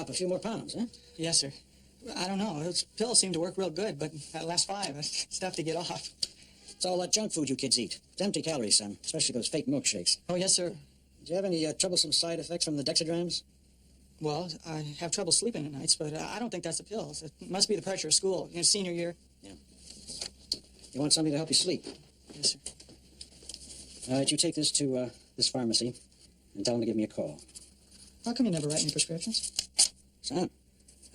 drop a few more pounds, huh? Yes, sir. I don't know. Those pills seem to work real good, but that last 5, it's tough to get off. It's all that junk food you kids eat. It's empty calories, son, especially those fake milkshakes. Oh, yes, sir. Do you have any troublesome side effects from the dexadrams? Well, I have trouble sleeping at nights, but I don't think that's the pills. It must be the pressure of school. You know, senior year. Yeah. You want something to help you sleep? Yes, sir. All right, you take this to this pharmacy and tell them to give me a call. How come you never write any prescriptions? Son,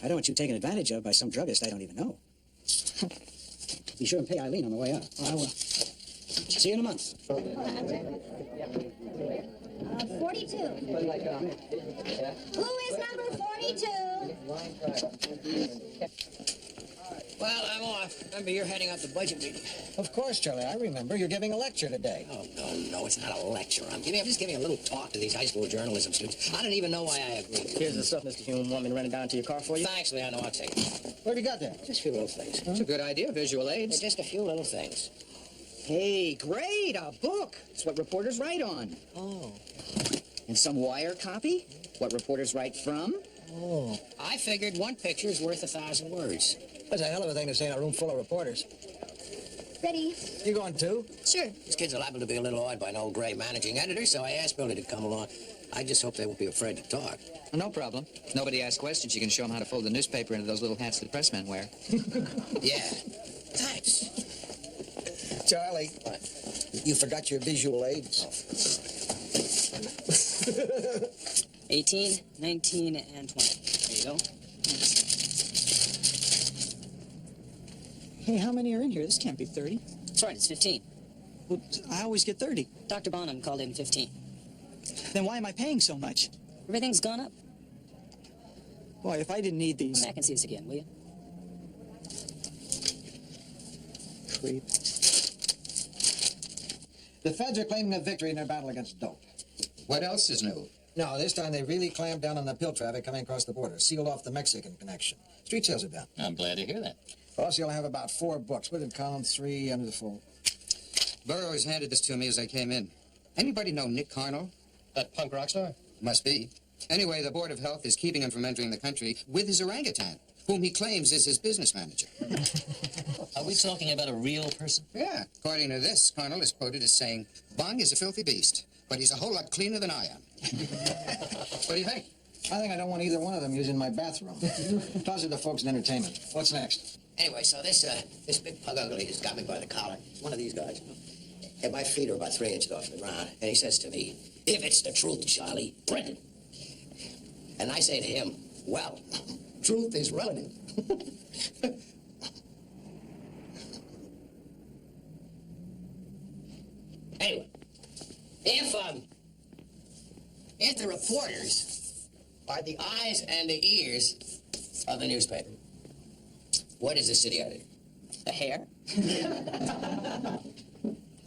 I don't want you taken advantage of by some druggist I don't even know. Be sure and pay Eileen on the way out. Oh, I will. See you in a month. 42. Who is number 42? Well, I'm off. Remember, you're heading up the budget meeting. Of course, Charlie. I remember. You're giving a lecture today. Oh, no, it's not a lecture. I'm just giving a little talk to these high school journalism students. I don't even know why I agreed. Here's the stuff, Mr. Hume. Want me to run it down to your car for you? Thanks, Leon. I'll take it. What have you got there? Just a few little things. That's a good idea, visual aids. Just a few little things. Hey, great, a book. It's what reporters write on. Oh. And some wire copy? What reporters write from? Oh. I figured one picture's worth 1,000 words. That's a hell of a thing to say in a room full of reporters. Ready? You going too? Sure. These kids are liable to be a little awed by an old gray managing editor, so I asked Billy to come along. I just hope they won't be afraid to talk. No problem. If nobody asks questions, you can show them how to fold the newspaper into those little hats that pressmen wear. Yeah. Thanks. Charlie, you forgot your visual aids. 18, 19, and 20. There you go. Hey, how many are in here? This can't be 30. That's right, it's 15. Well, I always get 30. Dr. Bonham called in 15. Then why am I paying so much? Everything's gone up. Boy, if I didn't need Come these... back and see us again, will you? Creep. The feds are claiming a victory in their battle against dope. What else is new? No, this time they really clamped down on the pill traffic coming across the border, sealed off the Mexican connection. Street sales are down. I'm glad to hear that. Plus, you'll have about 4 books. What did column 3 under the fold? Burroughs handed this to me as I came in. Anybody know Nick Carnell? That punk rock star? Must be. Anyway, the Board of Health is keeping him from entering the country with his orangutan, whom he claims is his business manager. Are we talking about a real person? Yeah. According to this, Carnell is quoted as saying, Bung is a filthy beast, but he's a whole lot cleaner than I am. What do you think? I think I don't want either one of them using my bathroom. Toss it to folks in entertainment. What's next? Anyway, so this big pug ugly has got me by the collar. One of these guys. And my feet are about 3 inches off the ground. And he says to me, if it's the truth, Charlie, print it. And I say to him, well, truth is relative. Anyway, if the reporters are the eyes and the ears of the newspaper, what is the city editor? The hair?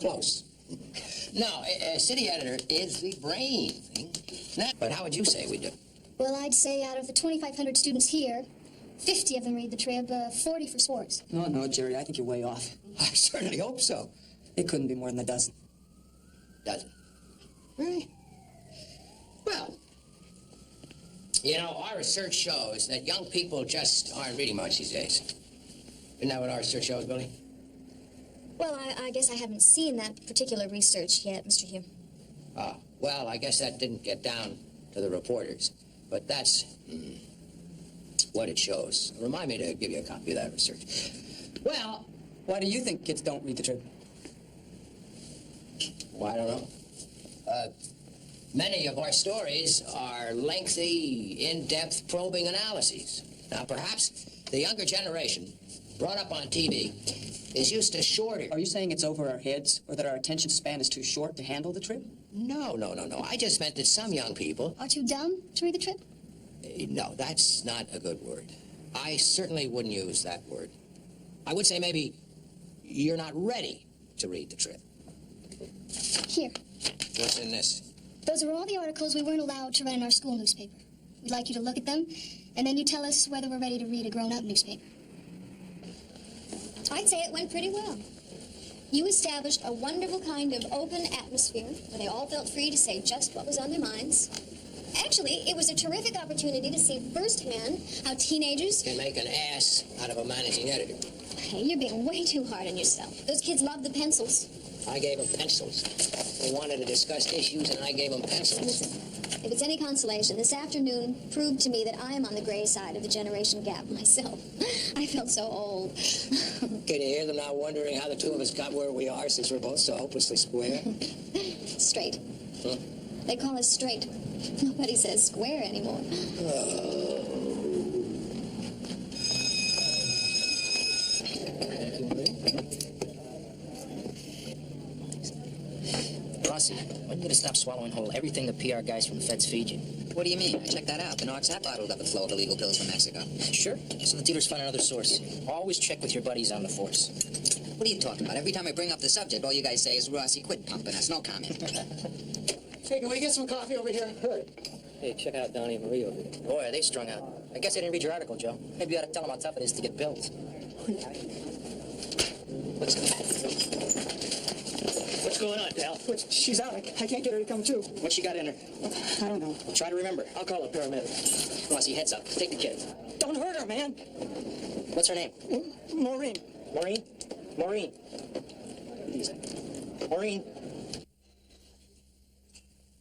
Close. No, a city editor is the brain. Now, but how would you say we do? Well, I'd say out of the 2,500 students here, 50 of them read the Trib, 40 for sports. No, Jerry, I think you're way off. I certainly hope so. It couldn't be more than a dozen. Doesn't. Really? Well, you know, our research shows that young people just aren't reading much these days. Isn't that what our research shows, Billy? Well, I guess I haven't seen that particular research yet, Mr. Hume. Ah, well, I guess that didn't get down to the reporters. But that's what it shows. Remind me to give you a copy of that research. Well, Why do you think kids don't read the Trib? well, I don't know. Many of our stories are lengthy, in-depth, probing analyses. Now, perhaps the younger generation, brought up on TV, is used to shorter... Are you saying it's over our heads, or that our attention span is too short to handle the Trib? No. I just meant that some young people... Aren't you dumb to read the Trib? No, that's not a good word. I certainly wouldn't use that word. I would say maybe you're not ready to read the Trib. Here. What's in this? Those are all the articles we weren't allowed to run in our school newspaper. We'd like you to look at them, and then you tell us whether we're ready to read a grown-up newspaper. I'd say it went pretty well. You established a wonderful kind of open atmosphere where they all felt free to say just what was on their minds. Actually, it was a terrific opportunity to see firsthand how teenagers... Can make an ass out of a managing editor. Hey, you're being way too hard on yourself. Those kids love the pencils. I gave them pencils. They wanted to discuss issues, and I gave them pencils. Listen, if it's any consolation, this afternoon proved to me that I am on the gray side of the generation gap myself. I felt so old. Can you hear them now wondering how the two of us got where we are since we're both so hopelessly square? Straight. Huh? They call us straight. Nobody says square anymore. Rossi, when are you gonna stop swallowing whole everything the PR guys from the feds feed you? What do you mean? I checked that out. The narcs have bottled up a flow of illegal pills from Mexico. Sure. So the dealers find another source. Always check with your buddies on the force. What are you talking about? Every time I bring up the subject, all you guys say is, Rossi, quit pumping us. No comment. Hey, can we get some coffee over here? Hurry. Hey, check out Donnie and Marie over there. Boy, are they strung out. I guess I didn't read your article, Joe. Maybe you ought to tell them how tough it is to get bills. What's going on, pal? She's out. I can't get her to come too. What she got in her? I don't know. Try to remember. I'll call a paramedic. Rossi, heads up. Take the kid. Don't hurt her, man. What's her name? Maureen. Maureen? Maureen. Easy. Maureen.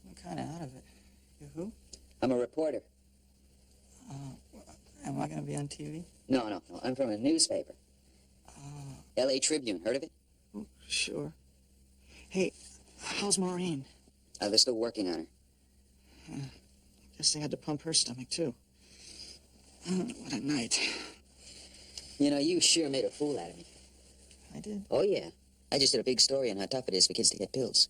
I'm kind of out of it. You who? I'm a reporter. Am I going to be on TV? No. I'm from a newspaper. L.A. Tribune. Heard of it? Sure. Hey, how's Maureen? They're still working on her. Guess they had to pump her stomach, too. What a night. You know, you sure made a fool out of me. I did? Oh, yeah. I just did a big story on how tough it is for kids to get pills.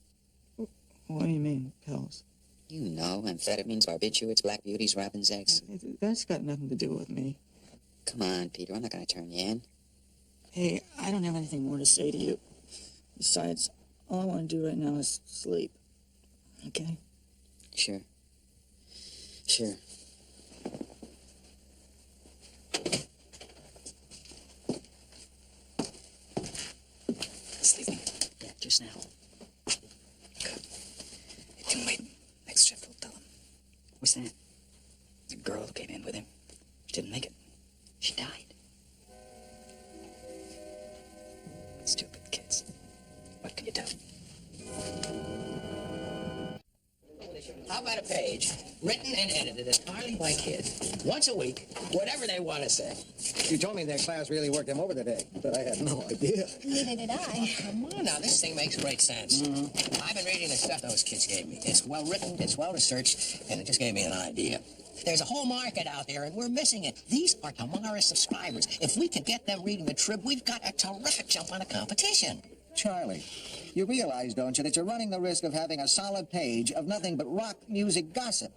What do you mean, pills? You know, amphetamines, barbiturates, black beauties, robin's eggs. That's got nothing to do with me. Come on, Peter. I'm not going to turn you in. Hey, I don't have anything more to say to you. Besides, all I want to do right now is sleep. Okay? Sure. Sleeping? Yeah, just now. It can wait. Next shift will tell him. What's that? The girl who came in with him didn't make it. She died. Stupid kids. What can you do? How about a page written and edited entirely by kids, once a week, whatever they want to say? You told me that class really worked them over today, but I had no idea. Neither did I. Come on now, this thing makes great sense. I've been reading the stuff those kids gave me. It's well written, it's well researched, and it just gave me an idea. There's a whole market out there, and we're missing it. These are tomorrow's subscribers. If we could get them reading the Trib, we've got a terrific jump on the competition. Charlie, you realize, don't you, that you're running the risk of having a solid page of nothing but rock music gossip?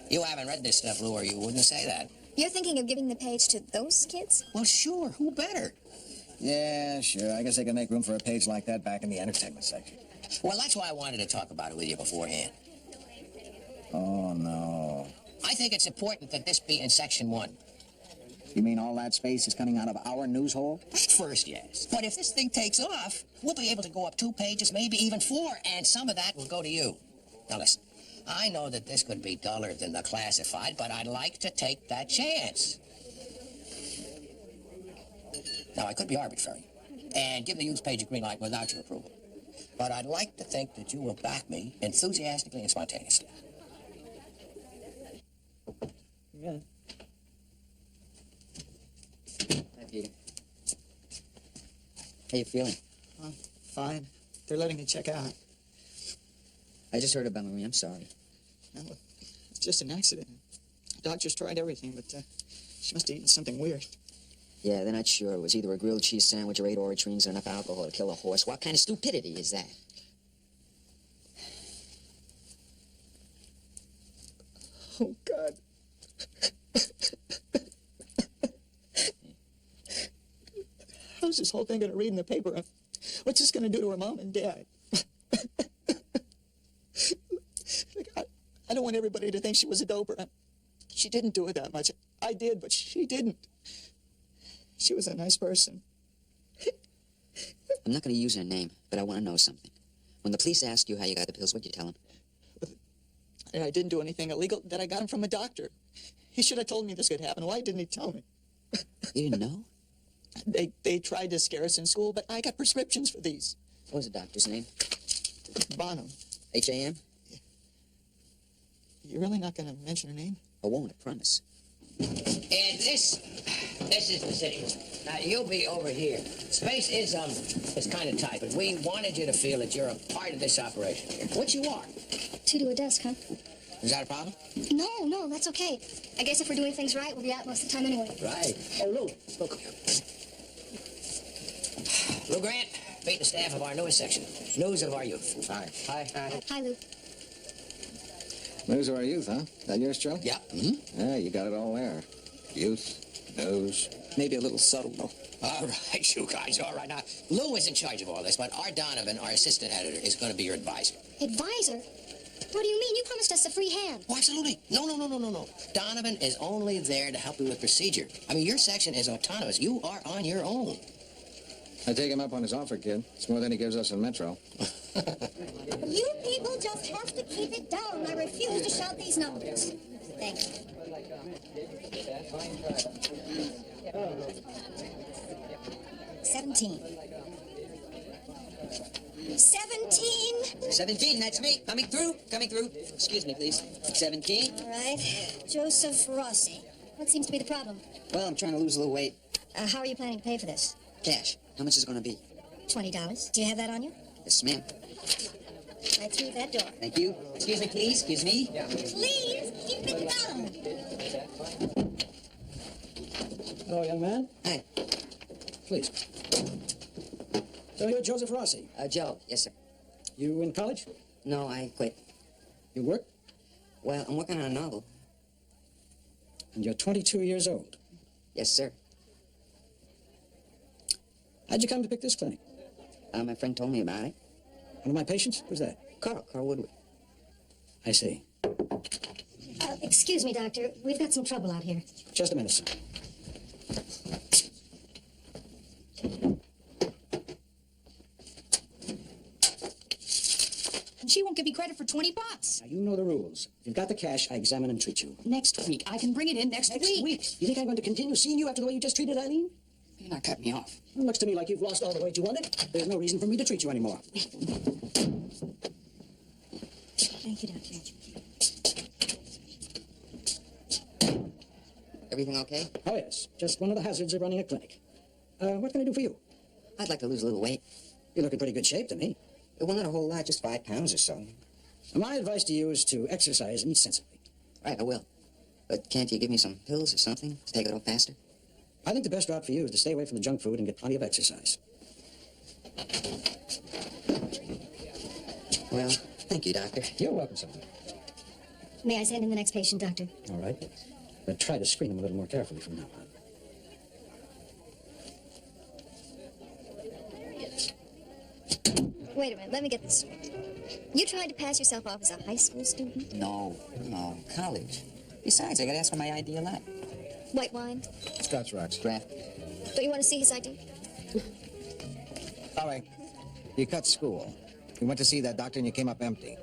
You haven't read this stuff, Lou, or you wouldn't say that. You're thinking of giving the page to those kids? Well, sure, who better? Yeah, sure. I guess they can make room for a page like that back in the entertainment section. Well, that's why I wanted to talk about it with you beforehand. Oh, no. I think it's important that this be in Section 1. You mean all that space is coming out of our news hole? At first, yes. But if this thing takes off, we'll be able to go up 2 pages, maybe even 4, and some of that will go to you. Now, listen, I know that this could be duller than the classified, but I'd like to take that chance. Now, I could be arbitrary and give the news page a green light without your approval. But I'd like to think that you will back me enthusiastically and spontaneously. Yeah. Hi, Peter. How you feeling? Fine. They're letting me check out. I just heard about Marie. I'm sorry. No, it's just an accident. Doctors tried everything, but she must have eaten something weird. Yeah, they're not sure. It was either a grilled cheese sandwich or 8 Orotrines or enough alcohol to kill a horse. What kind of stupidity is that? Oh, God. How's this whole thing going to read in the paper? What's this going to do to her mom and dad? I don't want everybody to think she was a doper. She didn't do it that much. I did, but she didn't. She was a nice person. I'm not going to use her name, but I want to know something. When the police ask you how you got the pills, what'd you tell them? And I didn't do anything illegal, that I got him from a doctor. He should have told me this could happen. Why didn't he tell me? You didn't know? They tried to scare us in school, but I got prescriptions for these. What was the doctor's name? Bonham. H-A-M? You're really not going to mention her name? I won't, I promise. And this is the city. Now, you'll be over here. Space is kind of tight, but we wanted you to feel that you're a part of this operation here, which you are. Two to a desk, huh? Is that a problem? No, that's okay. I guess if we're doing things right, we'll be out most of the time anyway. Right. Oh, Lou, look. Lou Grant, meet the staff of our newest section. News of our youth. Hi. Hi. Hi, Lou. News of our youth, huh? That yours, Joe? Yep. Yeah, you got it all there. Youth, news. Maybe a little subtle, though. All right, you guys, all right. Now, Lou is in charge of all this, but our Donovan, our assistant editor, is going to be your advisor. Advisor? What do you mean? You promised us a free hand. Oh, absolutely. No. Donovan is only there to help you with procedure. I mean, your section is autonomous. You are on your own. I take him up on his offer, kid. It's more than he gives us in Metro. You people just have to keep it down. I refuse to shout these numbers. Thank you. 17. 17, that's me. Coming through. Excuse me, please. 17. All right. Joseph Rossi. What seems to be the problem? Well, I'm trying to lose a little weight. How are you planning to pay for this? Cash. How much is it going to be? $20. Do you have that on you? Yes, ma'am. Right through that door. Thank you. Excuse me, please. Excuse me. Please keep it down. Hello, young man. Hi. Please. So you're Joseph Rossi. Joe. Yes, sir. You in college? No, I quit. You work? Well, I'm working on a novel. And you're 22 years old. Yes, sir. How'd you come to pick this clinic? My friend told me about it. One of my patients? Who's that? Carl Woodward. I see. Excuse me, doctor. We've got some trouble out here. Just a minute, sir. She won't give me credit for $20. Now, you know the rules. If you've got the cash, I examine and treat you. Next week. I can bring it in next week. You think I'm going to continue seeing you after the way you just treated Eileen? You're not cutting me off. It looks to me like you've lost all the weight you wanted. There's no reason for me to treat you anymore. Thank you, doctor. Everything okay? Oh, yes. Just one of the hazards of running a clinic. What can I do for you? I'd like to lose a little weight. You look in pretty good shape to me. Well, not a whole lot, just 5 pounds or so. Now, my advice to you is to exercise and eat sensibly. Right, I will. But can't you give me some pills or something to take it off faster? I think the best route for you is to stay away from the junk food and get plenty of exercise. Well, thank you, doctor. You're welcome, son. May I send in the next patient, doctor? All right. But try to screen them a little more carefully from now on. Wait a minute. Let me get this straight. You tried to pass yourself off as a high school student? No, college. Besides, I gotta ask for my ID a lot. White wine? Scotch rocks. Draft. Don't you want to see his ID? All right. You cut school. You went to see that doctor and you came up empty.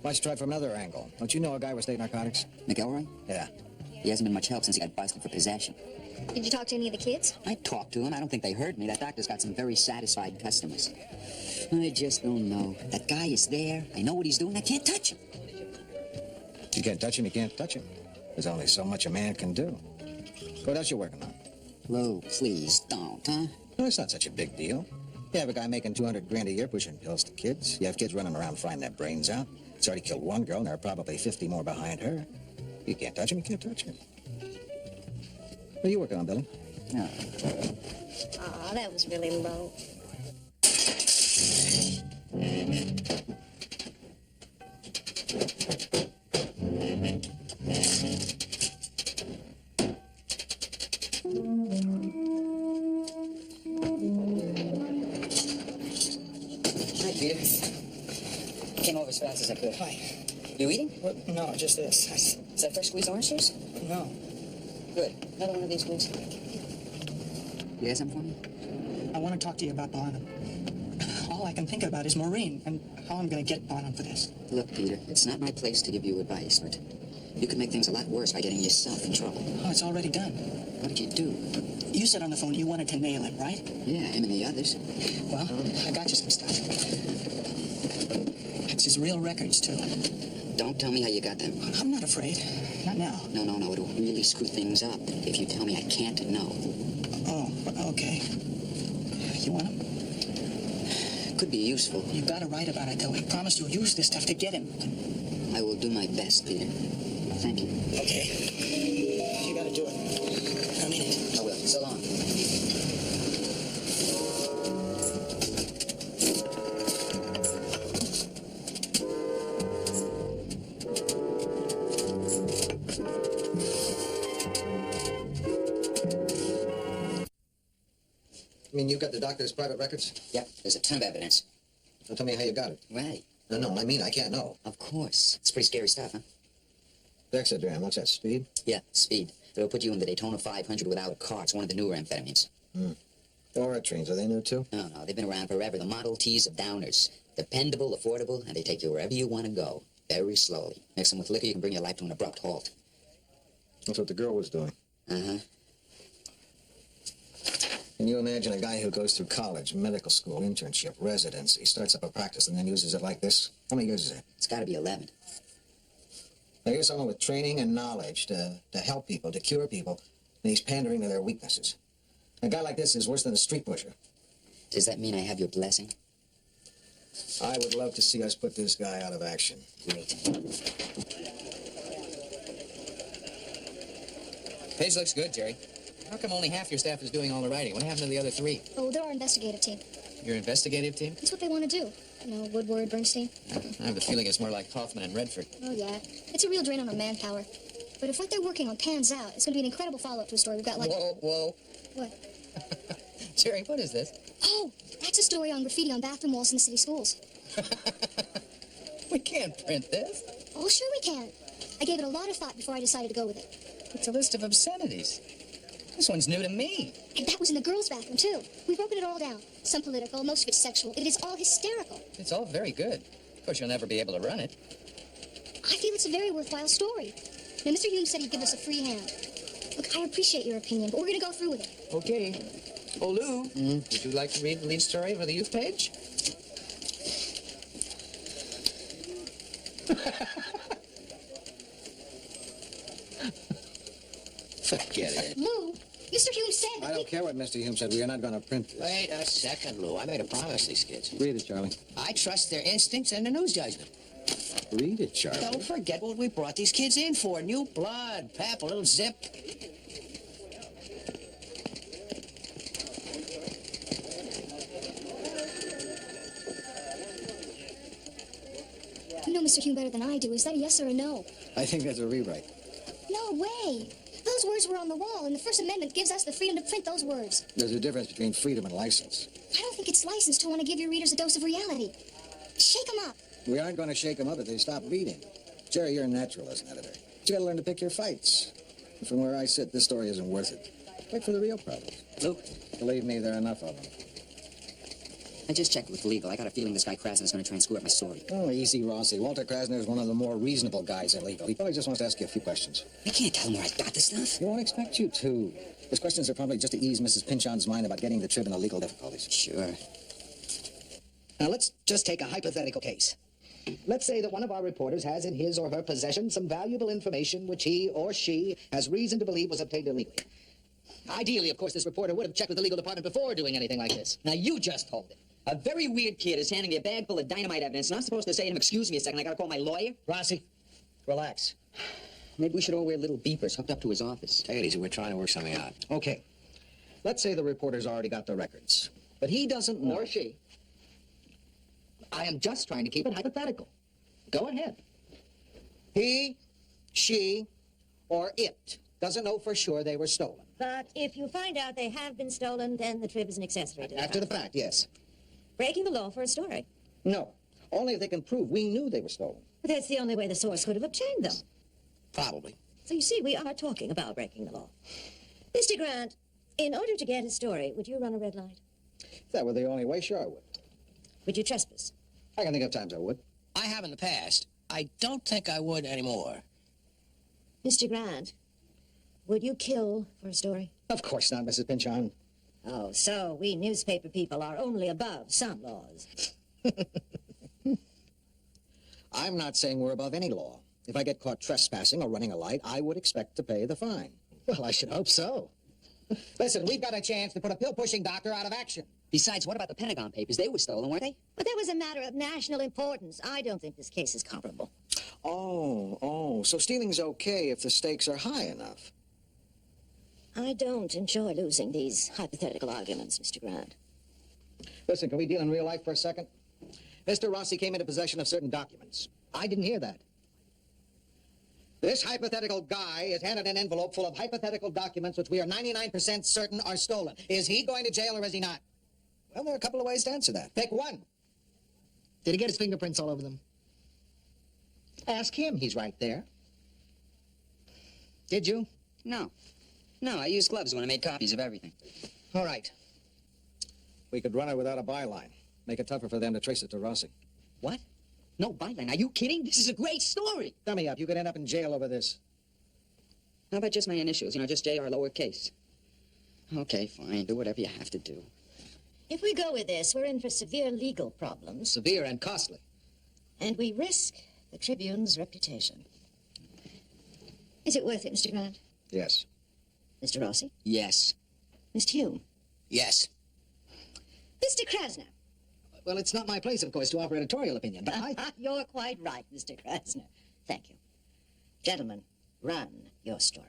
Why don't you try from another angle? Don't you know a guy with state narcotics? McElroy? Yeah. He hasn't been much help since he got busted for possession. Did you talk to any of the kids? I talked to him. I don't think they heard me. That doctor's got some very satisfied customers. I just don't know. That guy is there. I know what he's doing. I can't touch him. You can't touch him, you can't touch him. There's only so much a man can do. What else you working on? Lou, please don't, huh? No, it's not such a big deal. You have a guy making 200 grand a year pushing pills to kids. You have kids running around frying their brains out. It's already killed one girl, and there are probably 50 more behind her. You can't touch him, you can't touch him. What are you working on, Billy? No. Aw, that was really low. Hi, Peter. Came over as fast as I could. Hi. You eating? What? No, just this. Is that fresh squeezed orange juice? No. Good. Another one of these, please. You have something for me? I want to talk to you about Bonham. all I can think about is Maureen and how I'm going to get on for this. Look, Peter, it's not my place to give you advice, but you could make things a lot worse by getting yourself in trouble. Oh, it's already done. What did you do? You said on the phone you wanted to nail him, right? Yeah, him and the others. Well, I got you some stuff. It's his real records, too. Don't tell me how you got them. I'm not afraid. Not now. No. It'll really screw things up if you tell me I can't know. Oh, okay. You want him? Could be useful. You gotta write about it, though. I promise you'll use this stuff to get him. I will do my best, Peter. Thank you. Okay. You gotta do it. I mean it. I will. So long. I mean, you've got the doctor's private records? Yep, there's a ton of evidence. So tell me how you got it. Right. No, I mean, I can't know. Of course. It's pretty scary stuff, huh? Dexedram, what's that, speed? Yeah, speed. It'll put you in the Daytona 500 without a car. It's one of the newer amphetamines. Orotrines, are they new too? No, they've been around forever. The Model Ts of downers. Dependable, affordable, and they take you wherever you want to go. Very slowly. Mix them with liquor, you can bring your life to an abrupt halt. That's what the girl was doing. Uh-huh. Can you imagine a guy who goes through college, medical school, internship, residency, starts up a practice, and then uses it like this? How many years is that? It's got to be 11. Now, here's someone with training and knowledge to help people, to cure people, and he's pandering to their weaknesses. A guy like this is worse than a street pusher. Does that mean I have your blessing? I would love to see us put this guy out of action. Great. Page looks good, Jerry. How come only half your staff is doing all the writing? What happened to the other 3? Oh, they're our investigative team. Your investigative team? That's what they want to do. You know, Woodward, Bernstein. I have a feeling it's more like Hoffman and Redford. Oh, yeah. It's a real drain on our manpower. But if what they're working on pans out, it's going to be an incredible follow-up to a story. We've got like... Whoa. What? Jerry, what is this? Oh, that's a story on graffiti on bathroom walls in the city schools. We can't print this. Oh, sure we can. I gave it a lot of thought before I decided to go with it. It's a list of obscenities. This one's new to me. And that was in the girls' bathroom, too. We've broken it all down. Some political, most of it's sexual. It is all hysterical. It's all very good. Of course, you'll never be able to run it. I feel it's a very worthwhile story. Now, Mr. Hume said he'd give us a free hand. Look, I appreciate your opinion, but we're going to go through with it. Okay. Oh, Lou, would you like to read the lead story for the youth page? Forget it. Lou, Mr. Hume said that I don't care what Mr. Hume said. We are not going to print this. Wait a second, Lou. I made a promise to these kids. Read it, Charlie. I trust their instincts and their news judgment. Read it, Charlie. Don't forget what we brought these kids in for. New blood, pep, a little zip. You know Mr. Hume better than I do. Is that a yes or a no? I think that's a rewrite. No way. Those words were on the wall, and the First Amendment gives us the freedom to print those words. There's a difference between freedom and license. I don't think it's licensed to want to give your readers a dose of reality. Shake them up. We aren't going to shake them up if they stop reading. Jerry, you're a naturalist editor. But you got to learn to pick your fights. And from where I sit, this story isn't worth it. Wait for the real problems. Luke, Believe me, there are enough of them. I just checked with legal. I got a feeling this guy Krasner's going to try and screw up my story. Oh, easy, Rossi. Walter Krasner is one of the more reasonable guys in legal. He probably just wants to ask you a few questions. I can't tell him where I got this stuff. He won't expect you to. His questions are probably just to ease Mrs. Pynchon's mind about getting the trip into legal difficulties. Sure. Now, let's just take a hypothetical case. Let's say that one of our reporters has in his or her possession some valuable information which he or she has reason to believe was obtained illegally. Ideally, of course, this reporter would have checked with the legal department before doing anything like this. Now, you just told it. A very weird kid is handing me a bag full of dynamite evidence, and I'm supposed to say to him, excuse me a second, I gotta call my lawyer? Rossi, relax. Maybe we should all wear little beepers hooked up to his office. Take it easy. We're trying to work something out. Okay. Let's say the reporter's already got the records, but he doesn't know. Or she. I am just trying to keep it hypothetical. Go ahead. He, she, or it doesn't know for sure they were stolen. But if you find out they have been stolen, then the trip is an accessory to the After the fact, yes. breaking the law for a story. No. Only if they can prove we knew they were stolen. But that's the only way the source could have obtained them. Probably. So you see, we are talking about breaking the law. Mr. Grant, in order to get a story, would you run a red light? If that were the only way, sure I would. Would you trespass? I can think of times I would. I have in the past. I don't think I would anymore. Mr. Grant, would you kill for a story? Of course not, Mrs. Pynchon. Oh, so we newspaper people are only above some laws. I'm not saying we're above any law. If I get caught trespassing or running a light, I would expect to pay the fine. Well, I should hope so. Listen, we've got a chance to put a pill-pushing doctor out of action. Besides, what about the Pentagon papers? They were stolen, weren't they? But that was a matter of national importance. I don't think this case is comparable. Oh, so stealing's okay if the stakes are high enough. I don't enjoy losing these hypothetical arguments, Mr. Grant. Listen, can we deal in real life for a second? Mr. Rossi came into possession of certain documents. I didn't hear that. This hypothetical guy is handed an envelope full of hypothetical documents which we are 99% certain are stolen. Is he going to jail or is he not? Well, there are a couple of ways to answer that. Pick one. Did he get his fingerprints all over them? Ask him. He's right there. Did you? No. No, I used gloves when I made copies of everything. All right. We could run it without a byline. Make it tougher for them to trace it to Rossi. What? No byline. Are you kidding? This is a great story. Dummy up. You could end up in jail over this. How about just my initials? You know, just J.R. lowercase. Okay, fine. Do whatever you have to do. If we go with this, we're in for severe legal problems. Severe and costly. And we risk the Tribune's reputation. Is it worth it, Mr. Grant? Yes. Mr. Rossi? Yes. Mr. Hume? Yes. Mr. Krasner? Well, it's not my place, of course, to offer editorial opinion, but I... You're quite right, Mr. Krasner. Thank you. Gentlemen, run your story.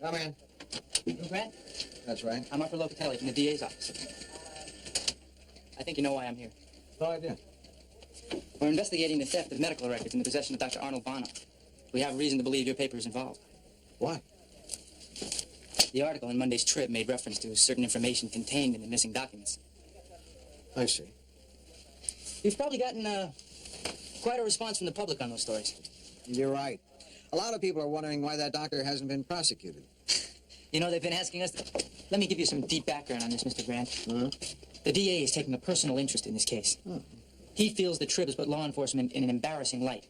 Come in. You, Grant? That's right. I'm Arthur Locatelli from the DA's office. I think you know why I'm here. No idea. We're investigating the theft of medical records in the possession of Dr. Arnold Bonham. We have reason to believe your paper is involved. Why? The article in Monday's Trib made reference to certain information contained in the missing documents. I see. You've probably gotten quite a response from the public on those stories. You're right. A lot of people are wondering why that doctor hasn't been prosecuted. You know, they've been asking us... Let me give you some deep background on this, Mr. Grant. Uh-huh. The DA is taking a personal interest in this case. Oh. He feels the Trib has put law enforcement in an embarrassing light.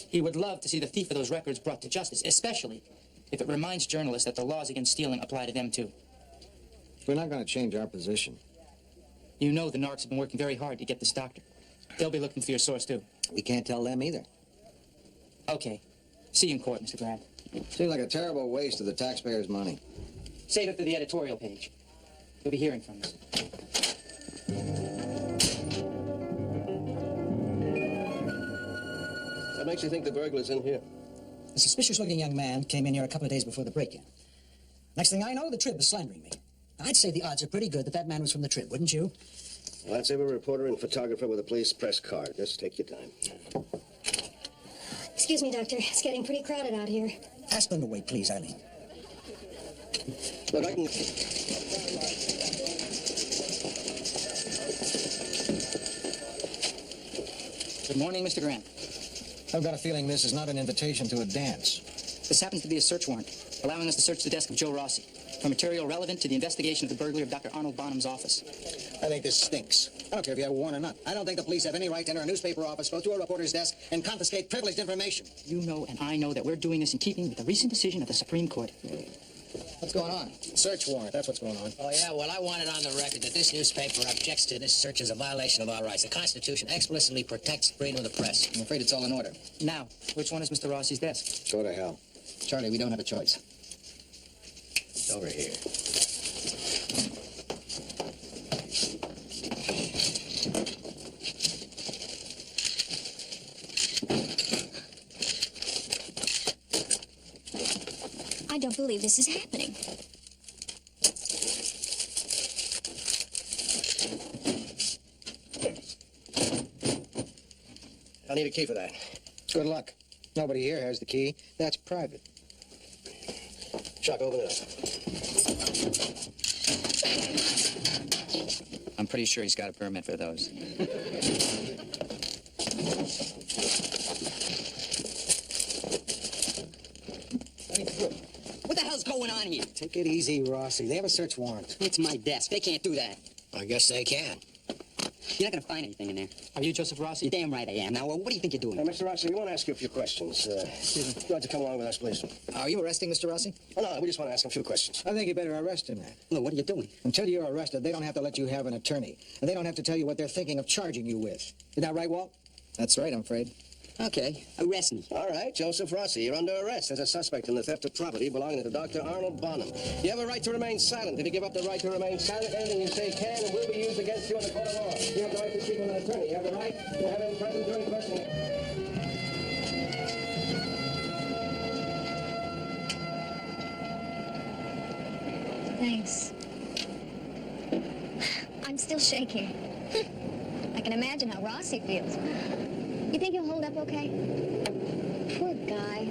He would love to see the thief of those records brought to justice, especially if it reminds journalists that the laws against stealing apply to them, too. We're not going to change our position. You know the narcs have been working very hard to get this doctor. They'll be looking for your source, too. We can't tell them either. Okay. See you in court, Mr. Grant. Seems like a terrible waste of the taxpayers' money. Save it for the editorial page. You'll be hearing from us. What makes you think the burglar's in here? A suspicious-looking young man came in here a couple of days before the break-in. Next thing I know, the Trib is slandering me. I'd say the odds are pretty good that that man was from the Trib, wouldn't you? Well, that's every reporter and photographer with a police press card. Just take your time. Excuse me, Doctor. It's getting pretty crowded out here. Ask them to wait, please, Eileen. Look, I can... Good morning, Mr. Grant. I've got a feeling this is not an invitation to a dance. This happens to be a search warrant, allowing us to search the desk of Joe Rossi for material relevant to the investigation of the burglary of Dr. Arnold Bonham's office. I think this stinks. I don't care if you have a warrant or not. I don't think the police have any right to enter a newspaper office, go to a reporter's desk, and confiscate privileged information. You know and I know that we're doing this in keeping with the recent decision of the Supreme Court. What's going on? Search warrant, that's what's going on. Oh, yeah, well, I want it on the record that this newspaper objects to this search as a violation of our rights. The Constitution explicitly protects freedom of the press. I'm afraid it's all in order. Now, which one is Mr. Rossi's desk? Go to hell. Charlie, we don't have a choice. It's over here. I don't believe this is happening. I'll need a key for that. Good luck. Nobody here has the key. That's private. Chuck, open it up. I'm pretty sure he's got a permit for those. take it easy, Rossi. They have a search warrant. It's my desk. They can't do that. I guess they can. You're not going to find anything in there. Are you Joseph Rossi? You're damn right I am. Now, what do you think you're doing? Mr. Rossi, we want to ask you a few questions. You'd like to come along with us, please? Are you arresting Mr. Rossi? Oh, no, we just want to ask him a few questions. I think you better arrest him, man. Look, what are you doing? Until you're arrested, they don't have to let you have an attorney. And they don't have to tell you what they're thinking of charging you with. Is that right, Walt? That's right, I'm afraid. Okay, arrest me. All right, Joseph Rossi, you're under arrest as a suspect in the theft of property belonging to Dr. Arnold Bonham. You have a right to remain silent. If you give up the right to remain silent, anything you say can and will be used against you in the court of law. You have the right to speak with an attorney. You have the right to have him present during questioning. Thanks. I'm still shaking. I can imagine how Rossi feels. You think he'll hold up okay? Poor guy.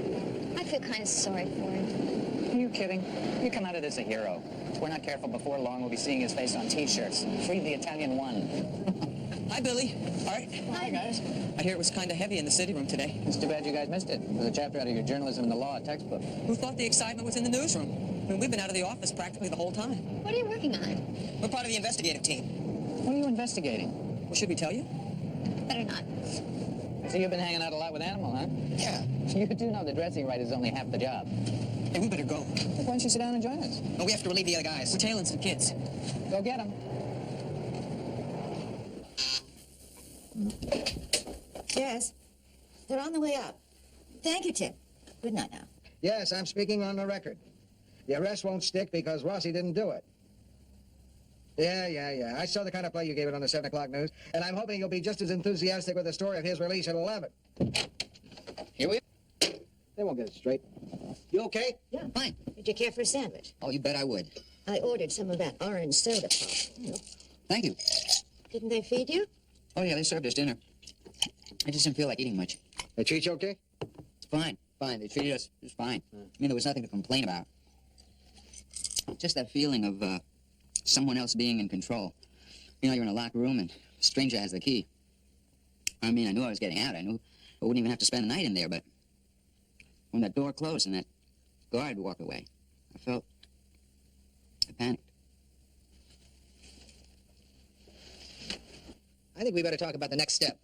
I feel kind of sorry for him. Are you kidding? You come out of this a hero. If we're not careful, before long we'll be seeing his face on T-shirts. Free the Italian one. Hi, Billy. Art. Hi, guys. I hear it was kind of heavy in the city room today. It's too bad you guys missed it. It was a chapter out of your journalism in the law textbook. Who thought the excitement was in the newsroom? I mean, we've been out of the office practically the whole time. What are you working on? We're part of the investigative team. What are you investigating? Well, should we tell you? Better not. So you've been hanging out a lot with Animal, huh? Yeah. You do know the dressing right is only half the job. Hey, we better go. Why don't you sit down and join us? Oh, we have to relieve the other guys. We're tailing some kids. Go get them. Yes. They're on the way out. Thank you, Tim. Good night now. Yes, I'm speaking on the record. The arrest won't stick because Rossi didn't do it. Yeah. I saw the kind of play you gave it on the 7 o'clock news, and I'm hoping you'll be just as enthusiastic with the story of his release at 11. Here we are. They won't get it straight. You okay? Yeah, fine. Did you care for a sandwich? Oh, you bet I would. I ordered some of that orange soda pop. Thank you. Didn't they feed you? Oh, yeah, they served us dinner. I just didn't feel like eating much. They treat you okay? It's fine. They treated us just fine. I mean, there was nothing to complain about. Just that feeling of someone else being in control. You know, you're in a locked room and a stranger has the key. I mean, I knew I was getting out. I knew I wouldn't even have to spend the night in there, but when that door closed and that guard walked away, I panicked. I think we better talk about the next step.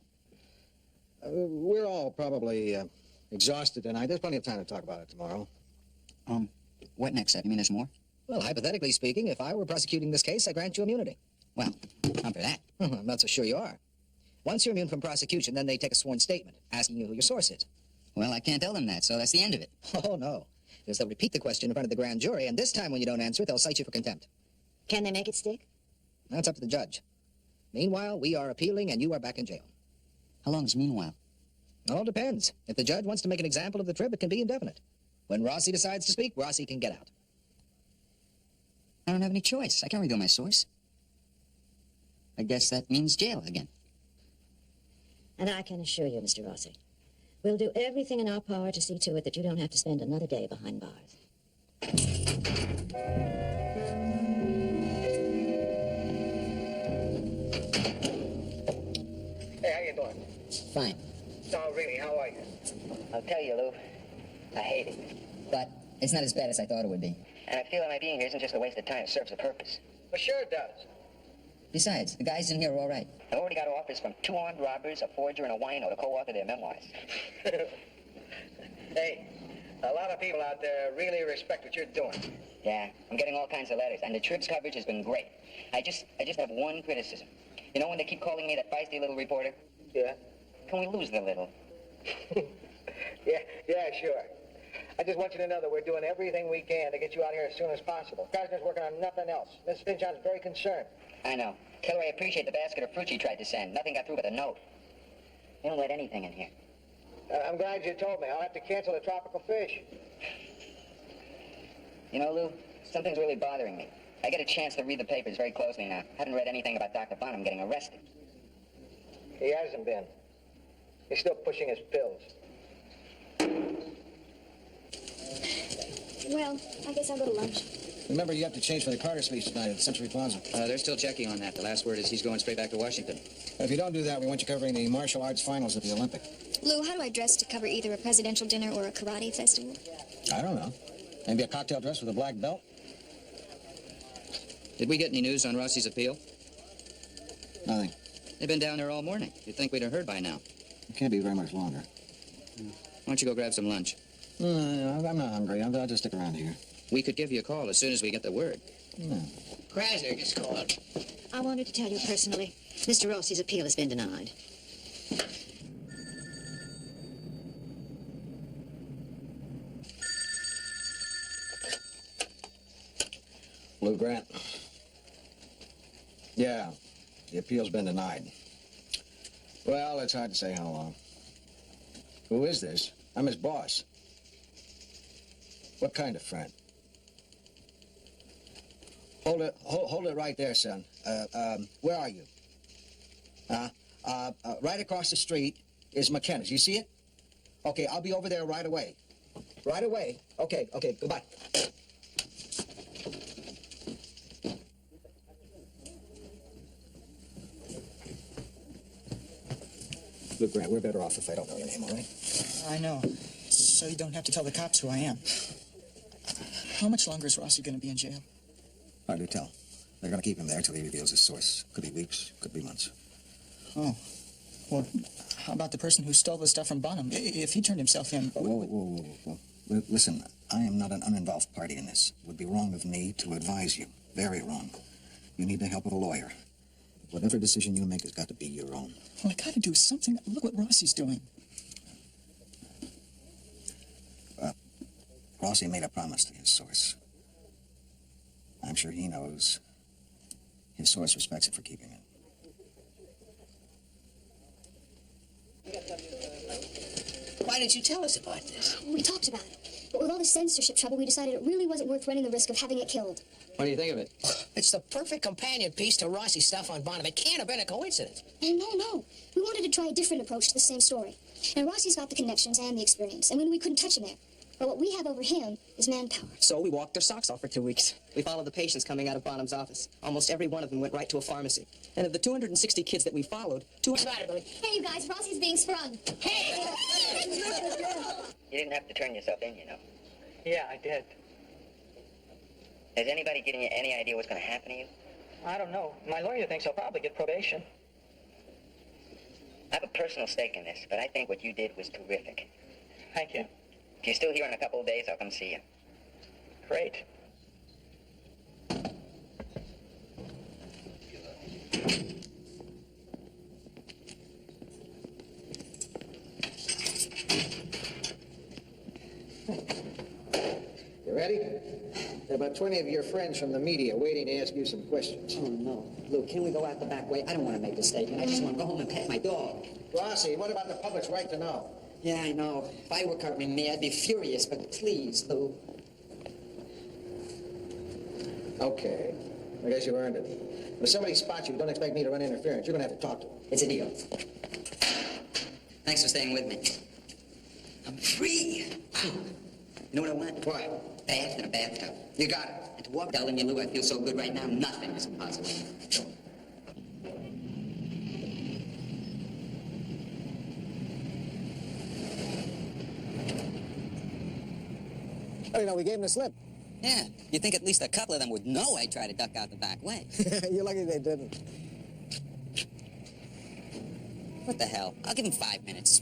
We're all probably exhausted tonight. There's plenty of time to talk about it tomorrow. What next step? You mean there's more? Well, hypothetically speaking, if I were prosecuting this case, I grant you immunity. Well, not for that. I'm not so sure you are. Once you're immune from prosecution, then they take a sworn statement asking you who your source is. Well, I can't tell them that, so that's the end of it. Oh, no. Because they'll repeat the question in front of the grand jury, and this time when you don't answer it, they'll cite you for contempt. Can they make it stick? That's up to the judge. Meanwhile, we are appealing, and you are back in jail. How long is meanwhile? It all depends. If the judge wants to make an example of the trib, it can be indefinite. When Rossi decides to speak, Rossi can get out. I don't have any choice. I can't reveal my source. I guess that means jail again. And I can assure you, Mr. Rossi, we'll do everything in our power to see to it that you don't have to spend another day behind bars. Hey, how you doing? Fine. No, really, how are you? I'll tell you, Lou, I hate it. But it's not as bad as I thought it would be. And I feel that my being here isn't just a waste of time. It serves a purpose. Well, sure it does. Besides, the guys in here are all right. I already got offers from 2 armed robbers, a forger, and a wino to co-author their memoirs. Hey, a lot of people out there really respect what you're doing. Yeah, I'm getting all kinds of letters, and the Trib's coverage has been great. I just have one criticism. You know when they keep calling me that feisty little reporter? Yeah? Can we lose the little? Yeah, sure. I just want you to know that we're doing everything we can to get you out here as soon as possible. Gardner's working on nothing else. Mrs. Finchon's very concerned. I know. Tell her I appreciate the basket of fruit she tried to send. Nothing got through but a note. They don't let anything in here. I'm glad you told me. I'll have to cancel the tropical fish. You know, Lou, something's really bothering me. I get a chance to read the papers very closely now. Haven't read anything about Dr. Bonham getting arrested. He hasn't been. He's still pushing his pills. Well, I guess I'll go to lunch. Remember, you have to change for the Carter speech tonight at Century Plaza. They're still checking on that. The last word is he's going straight back to Washington. If you don't do that, we want you covering the martial arts finals at the Olympic. Lou, how do I dress to cover either a presidential dinner or a karate festival? I don't know. Maybe a cocktail dress with a black belt? Did we get any news on Rossi's appeal? Nothing. They've been down there all morning. You'd think we'd have heard by now. It can't be very much longer. Why don't you go grab some lunch? No, I'm not hungry. I'll just stick around here. We could give you a call as soon as we get the word. No. Krasner just called. I wanted to tell you personally, Mr. Rossi's appeal has been denied. Lou Grant. Yeah, the appeal's been denied. Well, it's hard to say how long. Who is this? I'm his boss. What kind of friend? Hold it right there, son. Where are you? Right across the street is McKenna's. You see it? Okay, I'll be over there right away. Right away? Okay, goodbye. Look, Grant, we're better off if I don't know your name, all right? I know. So you don't have to tell the cops who I am. How much longer is Rossi going to be in jail? Hard to tell. They're going to keep him there till he reveals his source. Could be weeks, could be months. Oh. Well, how about the person who stole the stuff from Bonham? If he turned himself in... Whoa. Listen, I am not an uninvolved party in this. It would be wrong of me to advise you. Very wrong. You need the help of a lawyer. Whatever decision you make has got to be your own. Well, I got to do something. Look what Rossi's doing. Rossi made a promise to his source. I'm sure he knows his source respects it for keeping it. Why didn't you tell us about this? We talked about it. But with all the censorship trouble, we decided it really wasn't worth running the risk of having it killed. What do you think of it? It's the perfect companion piece to Rossi's stuff on Bonham. It can't have been a coincidence. No. We wanted to try a different approach to the same story. And Rossi's got the connections and the experience. I mean, we couldn't touch him there. But what we have over him is manpower. So we walked their socks off for 2 weeks. We followed the patients coming out of Bonham's office. Almost every one of them went right to a pharmacy. And of the 260 kids that we followed, Hey, you guys, Rossi's being sprung. Hey! You didn't have to turn yourself in, you know. Yeah, I did. Has anybody given you any idea what's going to happen to you? I don't know. My lawyer thinks I'll probably get probation. I have a personal stake in this, but I think what you did was terrific. Thank you. If you're still here in a couple of days, I'll come see you. Great. You ready? There are about 20 of your friends from the media waiting to ask you some questions. Oh, no. Luke, can we go out the back way? I don't want to make a statement. I just want to go home and pet my dog. Rossi, what about the public's right to know? Yeah, I know. If I were covering me, I'd be furious, but please, Lou. Okay. I guess you earned it. If somebody spots you, don't expect me to run interference. You're going to have to talk to them. It's a deal. Thanks for staying with me. I'm free. Wow. You know what I want? What? Bath and a bathtub. You got it. And to walk telling you, Lou, I feel so good right now, nothing is impossible. Oh, you know, we gave him the slip. Yeah, you'd think at least a couple of them would know I'd try to duck out the back way. You're lucky they didn't. What the hell? I'll give him 5 minutes.